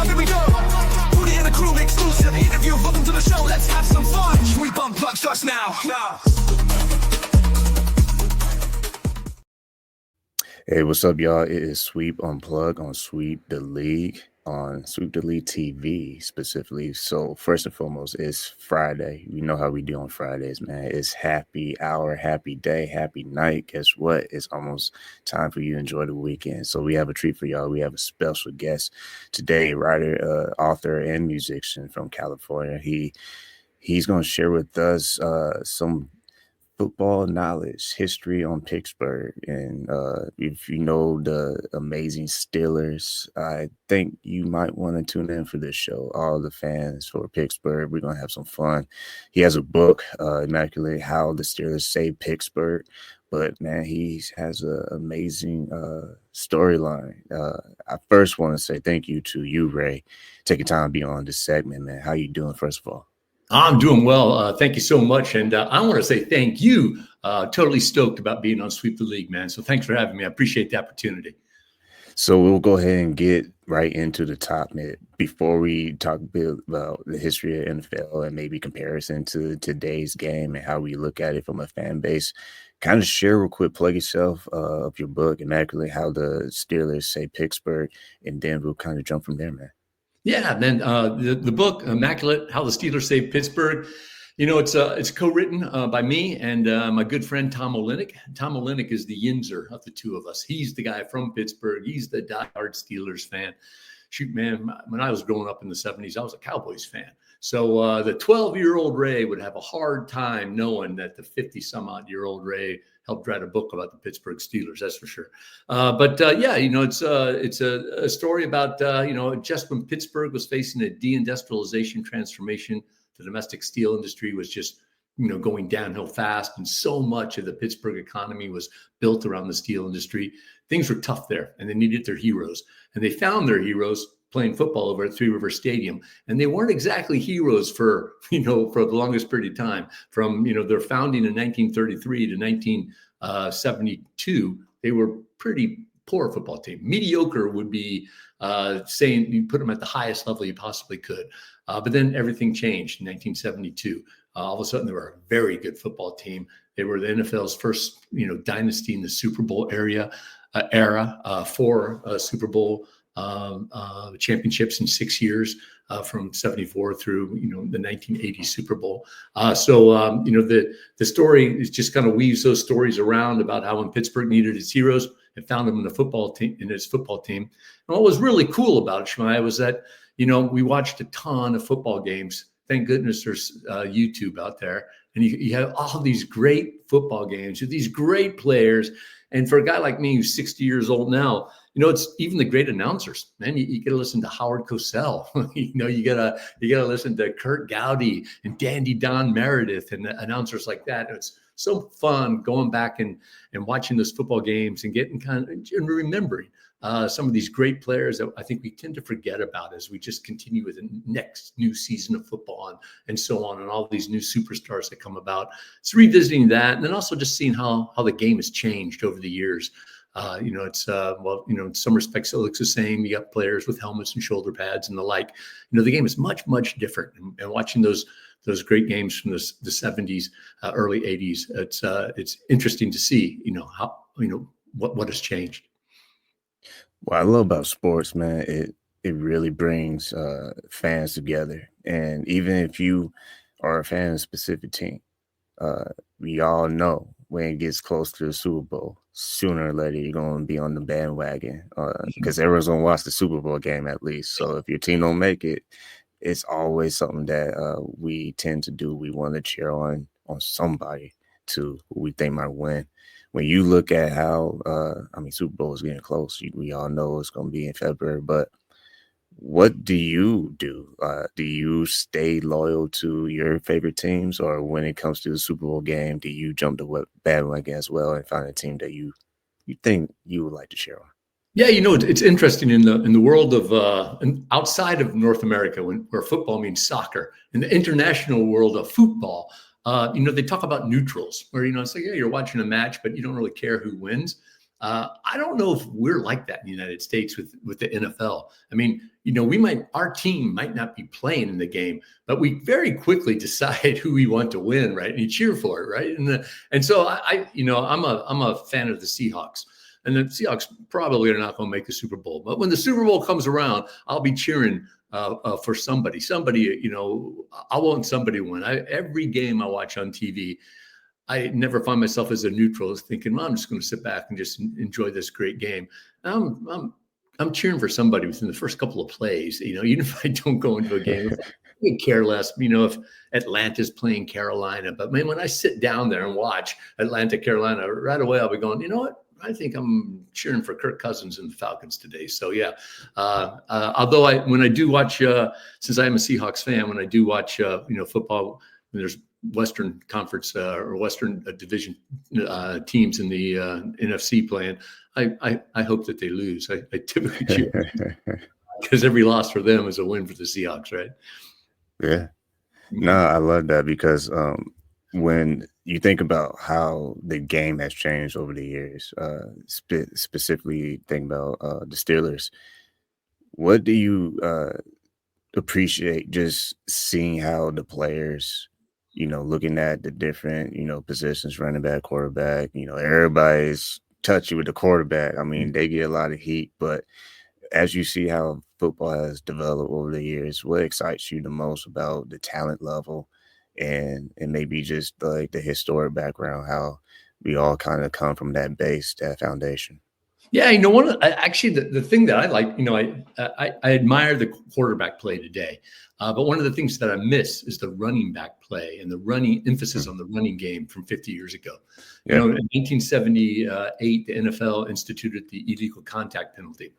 Here we go. Put it in the crew, exclusive interview. Welcome to the show, let's have some fun. Sweep Unplugged starts now. Hey, what's up, y'all? It is Sweep Unplugged on Sweep the League, on Sweep the League TV specifically. So first and foremost, it's Friday. You know how we do on Fridays, man. It's happy hour, happy day, happy night. Guess what? It's almost time for you to enjoy the weekend. So we have a treat for y'all. We have a special guest today, writer, author, and musician from California. He's going to share with us some football knowledge, history on Pittsburgh. And if you know the amazing Steelers, I think you might want to tune in for this show. All the fans for Pittsburgh, we're going to have some fun. He has a book, Immaculate, How the Steelers Saved Pittsburgh. But, man, he has an amazing storyline. I first want to say thank you to you, Ray, taking time to be on this segment, man. How you doing, first of all? I'm doing well. Thank you so much. And I want to say thank you. Totally stoked about being on Sweep the League, man. So thanks for having me. I appreciate the opportunity. So we'll go ahead and get right into the top, man. Before we talk a bit about the history of NFL and maybe comparison to today's game and how we look at it from a fan base, kind of share real quick, plug yourself of your book, Immaculate, How the Steelers Saved Pittsburgh, and then we'll kind of jump from there, man. Yeah, and then the book, Immaculate, How the Steelers Saved Pittsburgh, you know, it's co-written by me and my good friend Tom Olenek. Tom Olenek is the Yinzer of the two of us. He's the guy from Pittsburgh. He's the diehard Steelers fan. Shoot, man, when I was growing up in the 70s, I was a Cowboys fan. So the 12-year-old Ray would have a hard time knowing that the 50-some-odd-year-old Ray helped write a book about the Pittsburgh Steelers, that's for sure. Yeah, you know, it's a story about, you know, just when Pittsburgh was facing a deindustrialization transformation, the domestic steel industry was just, you know, going downhill fast. And so much of the Pittsburgh economy was built around the steel industry. Things were tough there and they needed their heroes. And they found their heroes playing football over at Three River Stadium. And they weren't exactly heroes for the longest period of time. From, you know, their founding in 1933 to 1972, they were pretty poor football team. Mediocre would be saying you put them at the highest level you possibly could. But then everything changed in 1972. All of a sudden, they were a very good football team. They were the NFL's first, you know, dynasty in the Super Bowl era, 4 Super Bowl championships in 6 years, from 74 through, you know, the 1980 Super Bowl. You know, the story is just kind of weaves those stories around about how when Pittsburgh needed its heroes, it found them in the football team, in its football team. And what was really cool about it, Shmai, was that, you know, we watched a ton of football games. Thank goodness there's YouTube out there. And you have all these great football games with these great players. And for a guy like me who's 60 years old now, you know, it's even the great announcers, man. You got to listen to Howard Cosell. You know, you gotta listen to Kurt Gowdy and Dandy Don Meredith and announcers like that. It's so fun going back and watching those football games and getting and remembering some of these great players that I think we tend to forget about as we just continue with the next new season of football and so on, and all these new superstars that come about. It's revisiting that, and then also just seeing how the game has changed over the years. You know, it's well, you know, in some respects it looks the same. You got players with helmets and shoulder pads and the like. You know, the game is much, much different. And watching those great games from the 70s, early 80s, it's interesting to see, you know, how, you know, what has changed. What I love about sports, man, it really brings fans together. And even if you are a fan of a specific team, we all know when it gets close to the Super Bowl, sooner or later you're going to be on the bandwagon because everyone's going to watch the Super Bowl game at least. So if your team don't make it, it's always something that we tend to do. We want to cheer on somebody who we think might win. When you look at how, Super Bowl is getting close. We all know it's going to be in February, but what do you do? Do you stay loyal to your favorite teams, or when it comes to the Super Bowl game, do you jump the bandwagon as well and find a team that you think you would like to cheer on? Yeah, you know, it's interesting in the world of outside of North America, where football means soccer, in the international world of football, you know, they talk about neutrals, where, you know, it's like, yeah, you're watching a match, but you don't really care who wins. I don't know if we're like that in the United States with the NFL. I mean, our team might not be playing in the game, but we very quickly decide who we want to win, right? And you cheer for it, right? And so I'm a fan of the Seahawks. And the Seahawks probably are not going to make the Super Bowl. But when the Super Bowl comes around, I'll be cheering for somebody. I want somebody to win. Every game I watch on TV, I never find myself as a neutral, thinking, well, I'm just going to sit back and just enjoy this great game. I'm cheering for somebody within the first couple of plays. Even if I don't go into a game, I care less. If Atlanta's playing Carolina, but man, when I sit down there and watch Atlanta, Carolina, right away I'll be going, you know what? I think I'm cheering for Kirk Cousins and the Falcons today. So yeah, although when I do watch, since I am a Seahawks fan, when I do watch, football, when there's Western Conference or Western Division teams in the NFC playing, I hope that they lose. I typically cheer because every loss for them is a win for the Seahawks, right? Yeah. No, I love that because when you think about how the game has changed over the years, specifically think about the Steelers, what do you appreciate just seeing how the players, looking at the different, positions, running back, quarterback, everybody's touchy with the quarterback. I mean, they get a lot of heat, but as you see how football has developed over the years, what excites you the most about the talent level and maybe just like the historic background, how we all kind of come from that base, that foundation? Yeah, the thing that I like, I admire the quarterback play today, but one of the things that I miss is the running back play and the running emphasis on the running game from 50 years ago. Yeah. In 1978, the NFL instituted the illegal contact penalty,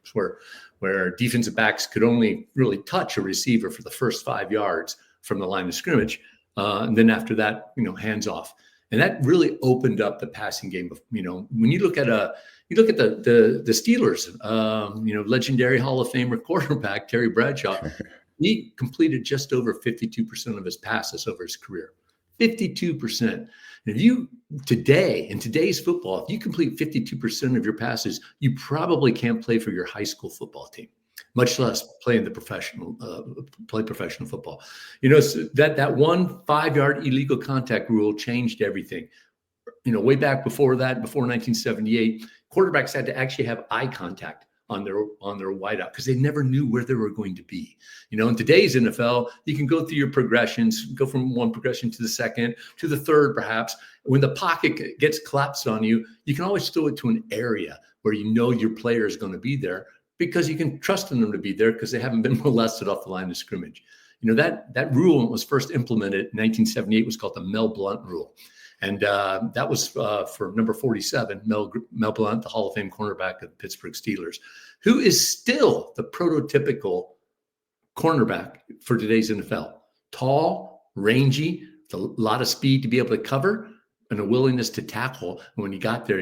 where defensive backs could only really touch a receiver for the first 5 yards from the line of scrimmage, and then after that, hands off. And that really opened up the passing game. When you look at the Steelers, legendary Hall of Famer quarterback Terry Bradshaw, he completed just over 52% of his passes over his career. 52%. And in today's football, if you complete 52% of your passes, you probably can't play for your high school football team, much less play professional football. So that 1 5-yard illegal contact rule changed everything. Way back before 1978, quarterbacks had to actually have eye contact on their wideout because they never knew where they were going to be. In today's NFL, you can go through your progressions, go from one progression to the second, to the third, perhaps. When the pocket gets collapsed on you, you can always throw it to an area where your player is going to be there because you can trust in them to be there because they haven't been molested off the line of scrimmage. That rule was first implemented in 1978, was called the Mel Blount rule. And that was for number 47, Mel Blount, the Hall of Fame cornerback of the Pittsburgh Steelers, who is still the prototypical cornerback for today's NFL. Tall, rangy, with a lot of speed to be able to cover, and a willingness to tackle. And when he got there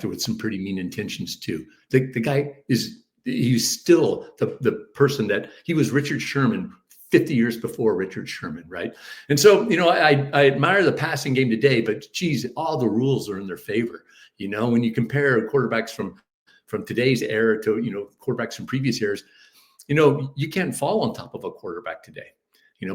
with some pretty mean intentions too. The guy he's still the person that he was. Richard Sherman 50 years before Richard Sherman, right? And so, I admire the passing game today, but geez, all the rules are in their favor. When you compare quarterbacks from today's era to, quarterbacks from previous years, you can't fall on top of a quarterback today.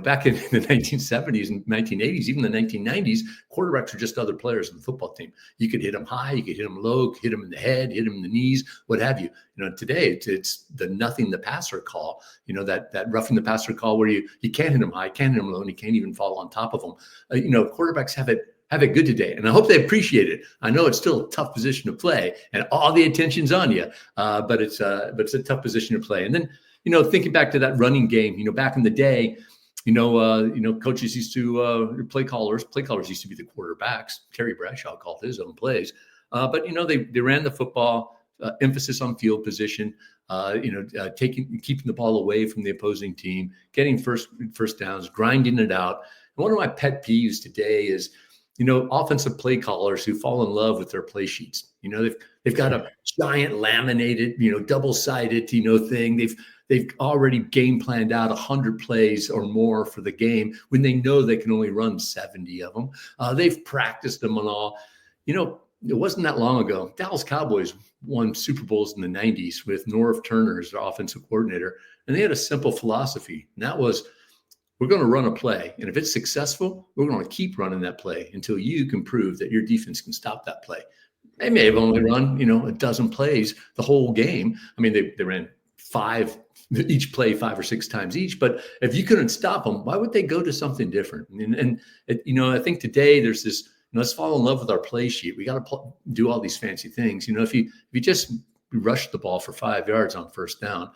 Back in the 1970s and 1980s, even the 1990s, quarterbacks were just other players on the football team. You could hit them high, you could hit them low, hit them in the head, hit them in the knees, what have you. Today it's the nothing the passer call, that roughing the passer call where you can't hit them high, can't hit them low, and you can't even fall on top of them. Quarterbacks have it good today. And I hope they appreciate it. I know it's still a tough position to play and all the attention's on you, but it's a tough position to play. And then, thinking back to that running game, back in the day, coaches used to play callers used to be the quarterbacks. Terry Bradshaw called his own plays. But they ran the football, emphasis on field position, keeping the ball away from the opposing team, getting first downs, grinding it out. And one of my pet peeves today is, offensive play callers who fall in love with their play sheets. They've got a giant laminated, double-sided, thing. They've already game planned out 100 plays or more for the game when they know they can only run 70 of them. They've practiced them and all. it wasn't that long ago. Dallas Cowboys won Super Bowls in the 90s with Norv Turner as their offensive coordinator. And they had a simple philosophy. And that was, we're going to run a play. And if it's successful, we're going to keep running that play until you can prove that your defense can stop that play. They may have only run, a dozen plays the whole game. I mean, they ran each play 5 or 6 times each. But if you couldn't stop them, why would they go to something different? I think today there's this, let's fall in love with our play sheet. We got to do all these fancy things. If you just rush the ball for 5 yards on first down,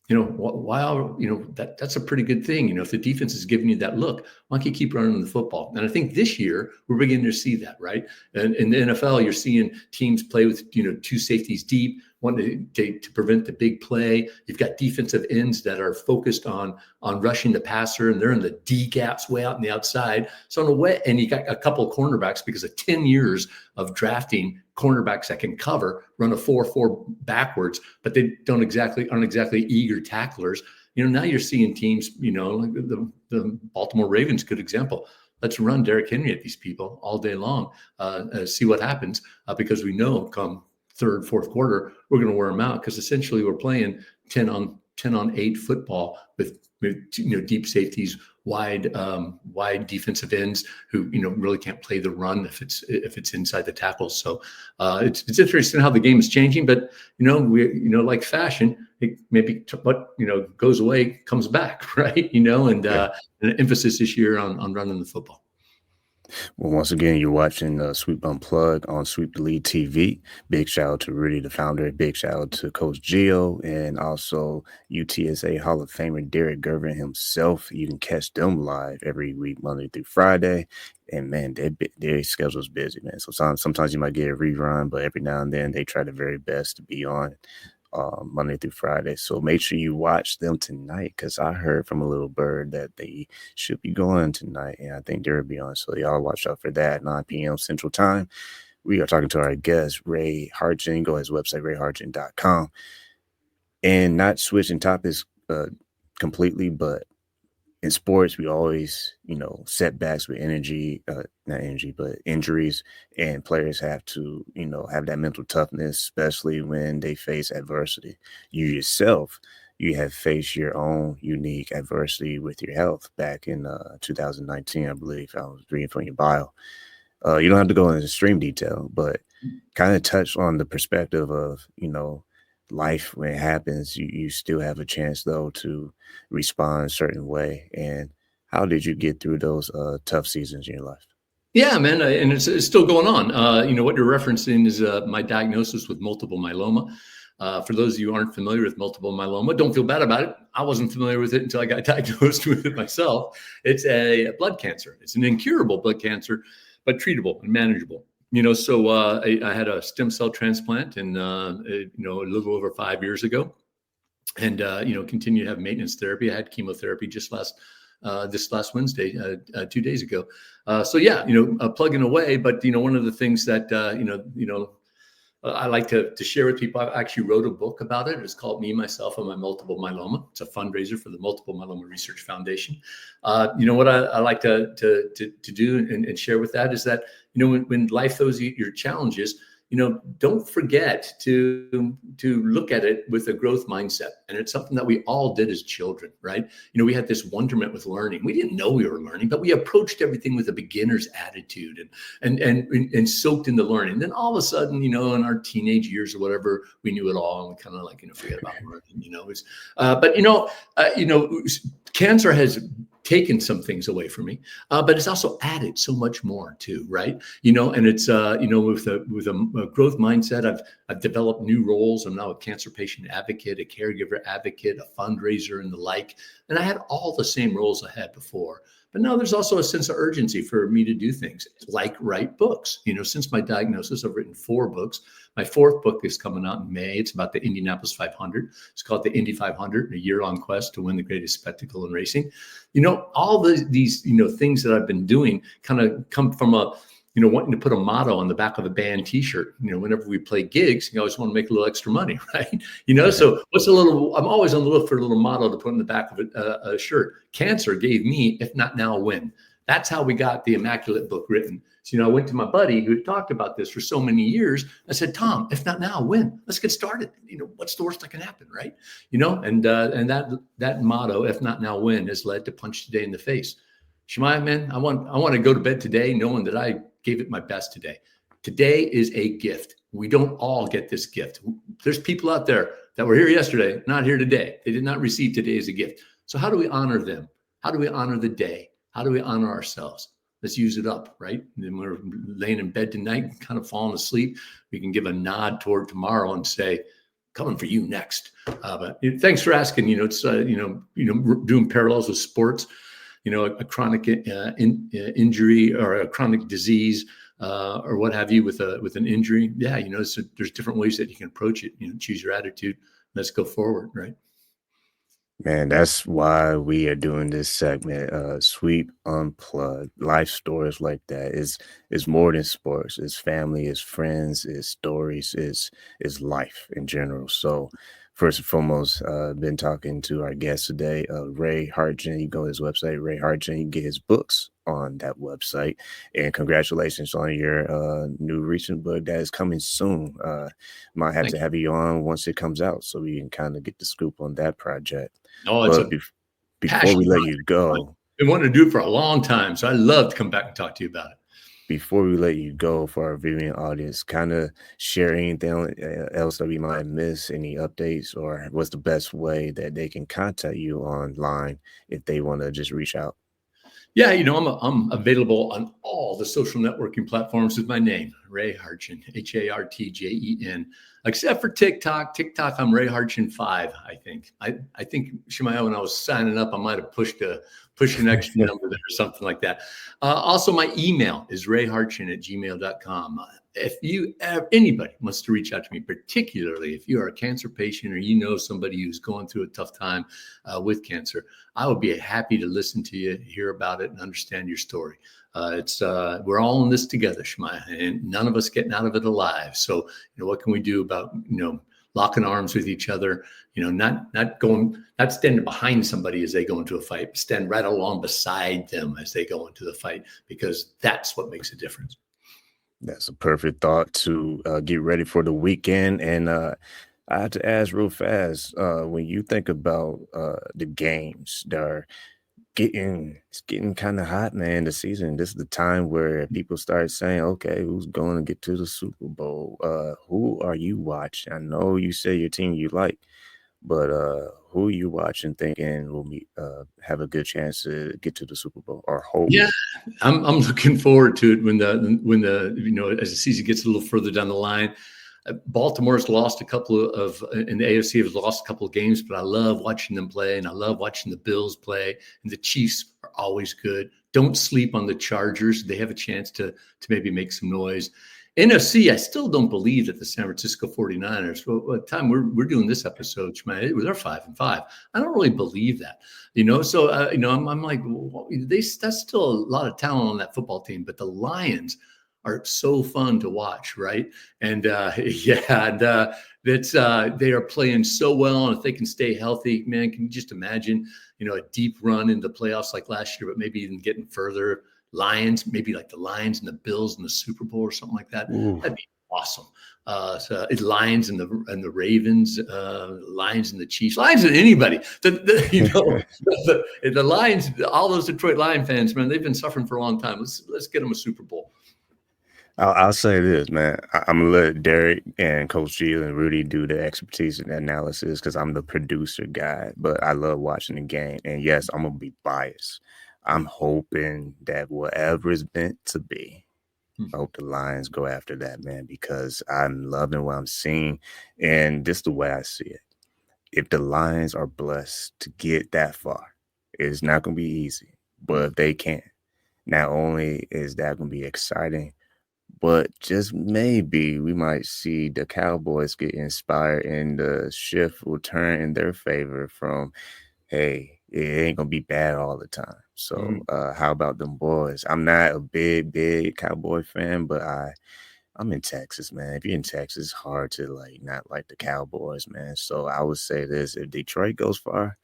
that's a pretty good thing. If the defense is giving you that look, why don't you keep running the football? And I think this year we're beginning to see that, right? And in the NFL, you're seeing teams play with, 2 safeties deep, wanting to prevent the big play. You've got defensive ends that are focused on rushing the passer, and they're in the D gaps way out on the outside. So in a way, and you got a couple of cornerbacks because of 10 years of drafting cornerbacks that can cover, run a 4-4 backwards, but they aren't exactly eager tacklers. Now you're seeing teams, like the Baltimore Ravens, good example. Let's run Derrick Henry at these people all day long, see what happens, because we know come third, fourth quarter, we're going to wear them out, because essentially we're playing 10 on 8 football with deep safeties, wide defensive ends who really can't play the run if it's inside the tackles. So it's interesting how the game is changing, but like fashion, it maybe what goes away comes back, right? And an emphasis this year on running the football. Well, once again, you're watching Sweep Unplugged on Sweep the League TV. Big shout out to Rudy, the founder. Big shout out to Coach Gio, and also UTSA Hall of Famer Derek Gervin himself. You can catch them live every week, Monday through Friday. And man, their schedule's busy, man. So sometimes you might get a rerun, but every now and then they try their very best to be on Monday through Friday. So make sure you watch them tonight, because I heard from a little bird that they should be going tonight, and I think they'll be on. So y'all watch out for that, 9 p.m. Central Time. We are talking to our guest, Ray Hartjen. Go to his website, rayhartjen.com. And not switching topics completely, but in sports, we always, setbacks with injuries, and players have to, have that mental toughness, especially when they face adversity. You yourself, you have faced your own unique adversity with your health back in 2019, I believe. I was reading from your bio. You don't have to go into extreme detail, but kind of touch on the perspective of, life when it happens. You still have a chance, though, to respond a certain way. And how did you get through those tough seasons in your life? Yeah, man, and it's still going on. What you're referencing is my diagnosis with multiple myeloma. For those of you who aren't familiar with multiple myeloma, don't feel bad about it. I wasn't familiar with it until I got diagnosed with it myself. It's a blood cancer. It's an incurable blood cancer, but treatable and manageable. So I had a stem cell transplant, and a little over 5 years ago, and continue to have maintenance therapy. I had chemotherapy just this last Wednesday, 2 days ago. Plugging away. But one of the things that I like to share with people, I actually wrote a book about it. It's called Me, Myself, and My Multiple Myeloma. It's a fundraiser for the Multiple Myeloma Research Foundation. What I like to do and share with that is that, when life throws you your challenges, don't forget to look at it with a growth mindset. And it's something that we all did as children, right? We had this wonderment with learning. We didn't know we were learning, but we approached everything with a beginner's attitude and soaked into learning. Then all of a sudden, in our teenage years or whatever, we knew it all, and we kind of forget about learning, cancer has taken some things away from me, but it's also added so much more too, right? And it's with a growth mindset, I've developed new roles. I'm now a cancer patient advocate, a caregiver advocate, a fundraiser, and the like. And I had all the same roles I had before. But now there's also a sense of urgency for me to do things like write books. Since my diagnosis, I've written 4 books. My 4th book is coming out in May. It's about the Indianapolis 500. It's called the Indy 500, a year-long quest to win the greatest spectacle in racing. All these things that I've been doing kind of come from wanting to put a motto on the back of a band T-shirt. Whenever we play gigs, you always want to make a little extra money, right? So I'm always on the look for a little motto to put on the back of a shirt. Cancer gave me, if not now, win. That's how we got the Immaculate book written. So, I went to my buddy who had talked about this for so many years. I said, Tom, if not now, when? Let's get started. What's the worst that can happen, right? And that motto, if not now, when, has led to Punch Today in the Face. Shemaiah, man, I want to go to bed today knowing that I gave it my best today. Today is a gift. We don't all get this gift. There's people out there that were here yesterday, not here today. They did not receive today as a gift. So how do we honor them? How do we honor the day? How do we honor ourselves? Let's use it up, right? And then we're laying in bed tonight, kind of falling asleep. We can give a nod toward tomorrow and say, coming for you next. But thanks for asking. It's doing parallels with sports. A chronic injury or a chronic disease or what have you with an injury. Yeah, so there's different ways that you can approach it. Choose your attitude. Let's go forward, right? Man, that's why we are doing this segment, Sweep Unplugged. Life stories like that is more than sports. It's family, it's friends, it's stories, it's life in general. So first and foremost, been talking to our guest today, Ray Hartjen. You go to his website, Ray Hartjen. You can get his books on that website. And congratulations on your new recent book that is coming soon. Might have to have you on once it comes out so we can kind of get the scoop on that project. Oh, it's before we let you go, I've been wanting to do it for a long time, so I'd love to come back and talk to you about it. Before we let you go, for our viewing audience, kind of share anything else that we might miss, any updates, or what's the best way that they can contact you online if they want to just reach out? Yeah, I'm available on all the social networking platforms with my name, Ray Hartjen, Hartjen, except for TikTok. TikTok, I'm Ray Hartjen 5, I think. I think, Shemaiah, when I was signing up, I might have pushed an extra number there or something like that. Also, my email is rayhartjen@gmail.com. If anybody wants to reach out to me, particularly if you are a cancer patient or somebody who's going through a tough time with cancer, I would be happy to listen to you, hear about it, and understand your story. We're all in this together, Shemaiah, and none of us getting out of it alive. So, what can we do about, locking arms with each other, not standing behind somebody as they go into a fight, stand right along beside them as they go into the fight, because that's what makes a difference. That's a perfect thought to get ready for the weekend. And I have to ask real fast, when you think about the games that are it's getting kind of hot, man, the season, this is the time where people start saying, okay, who's going to get to the Super Bowl? Who are you watching? I know you say your team you like, but who are you watching thinking will have a good chance to get to the Super Bowl or hope? Yeah, I'm looking forward to it when as the season gets a little further down the line. Baltimore's lost a couple in the AFC has lost a couple of games, but I love watching them play, and I love watching the Bills play, and the Chiefs are always good. Don't sleep on the Chargers. They have a chance to maybe make some noise. NFC, I still don't believe that the San Francisco 49ers, by the time we're doing this episode, they're 5-5. I don't really believe that, so, I'm like, well, that's still a lot of talent on that football team, but the Lions are so fun to watch, right? And they are playing so well, and if they can stay healthy, man, can you just imagine, a deep run in the playoffs like last year, but maybe even getting further. Lions, maybe like the Lions and the Bills in the Super Bowl or something like that. Ooh. That'd be awesome. So it's Lions and the Ravens, Lions and the Chiefs, Lions and anybody. The Lions, all those Detroit Lion fans, man, they've been suffering for a long time. Let's get them a Super Bowl. I'll say this, man. I'm going to let Derek and Coach G and Rudy do the expertise and analysis because I'm the producer guy, but I love watching the game. And yes, I'm going to be biased. I'm hoping that whatever is meant to be, I hope the Lions go after that, man, because I'm loving what I'm seeing. And this is the way I see it. If the Lions are blessed to get that far, it's not going to be easy. But if they can, not only is that going to be exciting, but just maybe we might see the Cowboys get inspired and the shift will turn in their favor from, hey, it ain't going to be bad all the time. So how about them boys? I'm not a big Cowboy fan, but I'm in Texas, man. If you're in Texas, it's hard to not like the Cowboys, man. So I would say this, if Detroit goes far,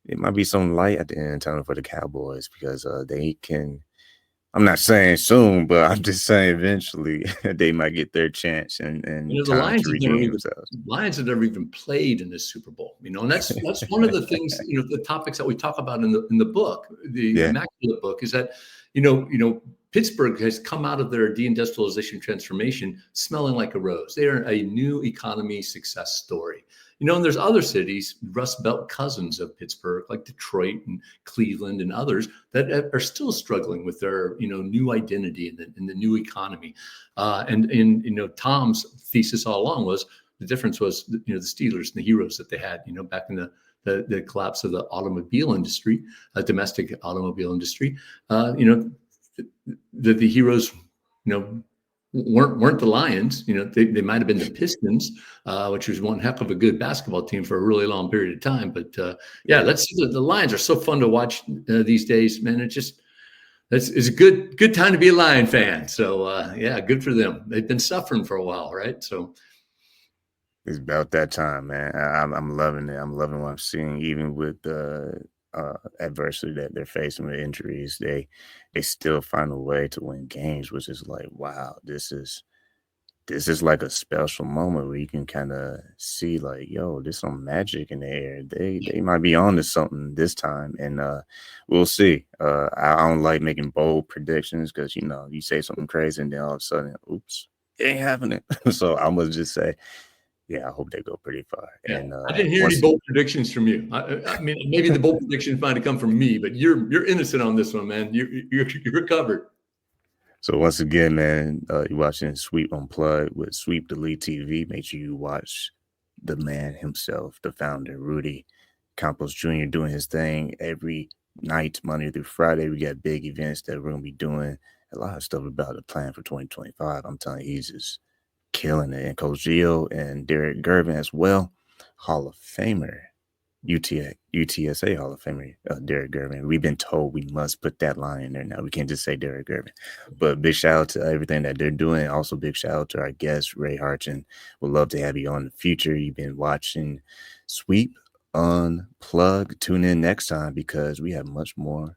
it might be some light at the end of the tunnel for the Cowboys because they can I'm not saying soon, but I'm just saying eventually they might get their chance and The time to redeem themselves. Lions have never even played in this Super Bowl, and that's one of the things, the topics that we talk about in the book, the Yeah. Immaculate book, is that Pittsburgh has come out of their deindustrialization transformation smelling like a rose. They are a new economy success story. And there's other cities, Rust Belt cousins of Pittsburgh, like Detroit and Cleveland and others, that are still struggling with their, new identity in the new economy. And Tom's thesis all along was the difference was, the Steelers and the heroes that they had, back in the collapse of the automobile industry, domestic automobile industry, that the heroes, weren't the Lions. They might have been the Pistons, which was one heck of a good basketball team for a really long period of time. But let's see. The Lions are so fun to watch these days, man. It's a good time to be a Lion fan. So good for them. They've been suffering for a while, right? So it's about that time, man. I'm loving it. I'm loving what I'm seeing, even with the adversity that they're facing with injuries. They still find a way to win games, which is like, wow, this is like a special moment where you can kind of see like, yo, there's some magic in the air. They might be on to something this time, and we'll see. I don't like making bold predictions because you say something crazy and then all of a sudden, oops, it ain't happening. So I must just say, yeah, I hope they go pretty far. yeah. And I didn't hear any bold predictions from you. I mean, maybe the bold predictions might have come from me, but you're innocent on this one, man. You're covered. So once again, man, you're watching Sweep Unplugged with Sweep Delete TV. Make sure you watch the man himself, the founder, Rudy Campos Jr., doing his thing every night, Monday through Friday. We got big events that we're going to be doing. A lot of stuff about the plan for 2025. I'm telling you, he's just killing it. And Coach Gio and Derek Gervin as well, Hall of Famer, UTSA Hall of Famer, Derek Gervin. We've been told we must put that line in there now. We can't just say Derek Gervin. But big shout out to everything that they're doing. Also, big shout out to our guest, Ray Hartjen. Would love to have you on in the future. You've been watching Sweep Unplugged. Tune in next time because we have much more